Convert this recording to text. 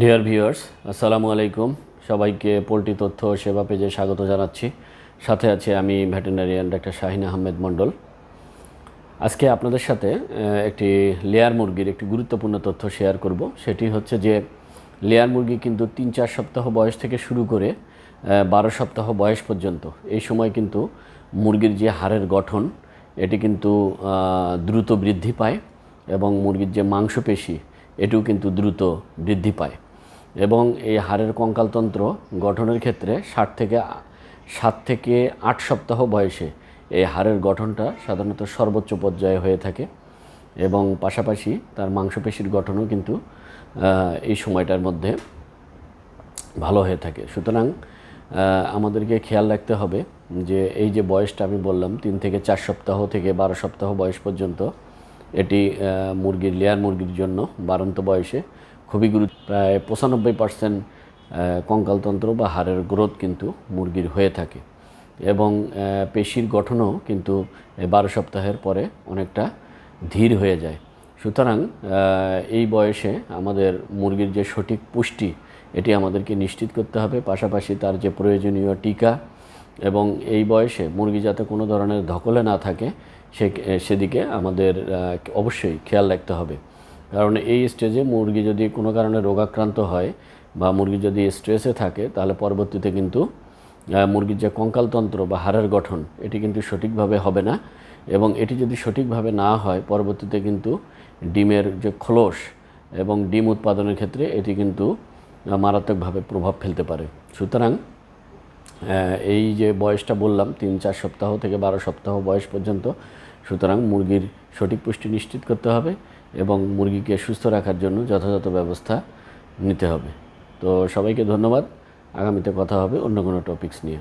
Dear viewers, আসসালামু আলাইকুম। সবাইকে পোলট্রি তথ্য ও সেবা পেজে স্বাগত জানাচ্ছি। সাথে আছে আমি ভেটেরিনারিয়ান ডাক্তার শাহিন আহমেদ মণ্ডল। আজকে আপনাদের সাথে একটি লেয়ার মুরগির একটি গুরুত্বপূর্ণ তথ্য শেয়ার করব। সেটি হচ্ছে যে লেয়ার মুরগি কিন্তু ৩-৪ সপ্তাহ বয়স থেকে শুরু করে ১২ সপ্তাহ বয়স পর্যন্ত এই সময় কিন্তু মুরগির যে হাড়ের গঠন এটি কিন্তু দ্রুত বৃদ্ধি পায় এবং মুরগির যে মাংসপেশি এটিও কিন্তু দ্রুত বৃদ্ধি পায় এবং এই হাড়ের কঙ্কালতন্ত্র গঠনের ক্ষেত্রে 7 থেকে 8 সপ্তাহ বয়সে এই হাড়ের গঠনটা সাধারণত সর্বোচ্চ পর্যায়ে হয়ে থাকে এবং পাশাপাশি তার মাংসপেশির গঠনও কিন্তু এই সময়টার মধ্যে ভালো হয়ে থাকে। সুতরাং আমাদেরকে খেয়াল রাখতে হবে যে এই যে বয়সটা আমি বললাম 3 থেকে 4 সপ্তাহ থেকে 12 সপ্তাহ বয়স পর্যন্ত এটি লেয়ার মুরগির জন্য বাড়ন্ত বয়সে খুবই প্রায় 95% কঙ্কালতন্ত্র বা হাড়ের গ্রোথ কিন্তু মুরগির হয়ে থাকে এবং পেশির গঠনও কিন্তু 12 সপ্তাহের পরে অনেকটা ধীর হয়ে যায়। সুতরাং এই বয়সে আমাদের মুরগির যে সঠিক পুষ্টি এটি আমাদেরকে নিশ্চিত করতে হবে, পাশাপাশি তার যে প্রয়োজনীয় টিকা এবং এই বয়সে মুরগি যাতে কোনো ধরনের ধকলে না থাকে সেদিকে আমাদের অবশ্যই খেয়াল রাখতে হবে। কারণ এই স্টেজে মুরগি যদি কোনো কারণে রোগাক্রান্ত হয় বা মুরগি যদি স্ট্রেসে থাকে তাহলে পরবর্তীতে কিন্তু মুরগির যে কঙ্কালতন্ত্র বা হাড়ের গঠন এটি কিন্তু সঠিকভাবে হবে না এবং এটি যদি সঠিকভাবে না হয় পরবর্তীতে কিন্তু ডিমের যে খোলস এবং ডিম উৎপাদনের ক্ষেত্রে এটি কিন্তু মারাত্মকভাবে প্রভাব ফেলতে পারে। সুতরাং এই যে বয়সটা বললাম 3-4 সপ্তাহ থেকে 12 সপ্তাহ বয়স পর্যন্ত, সুতরাং মুরগির সঠিক পুষ্টি নিশ্চিত করতে হবে এবং মুরগিকে সুস্থ রাখার জন্য যথাযথ ব্যবস্থা নিতে হবে। তো সবাইকে ধন্যবাদ। আগামীতে কথা হবে অন্য কোনো টপিকস নিয়ে।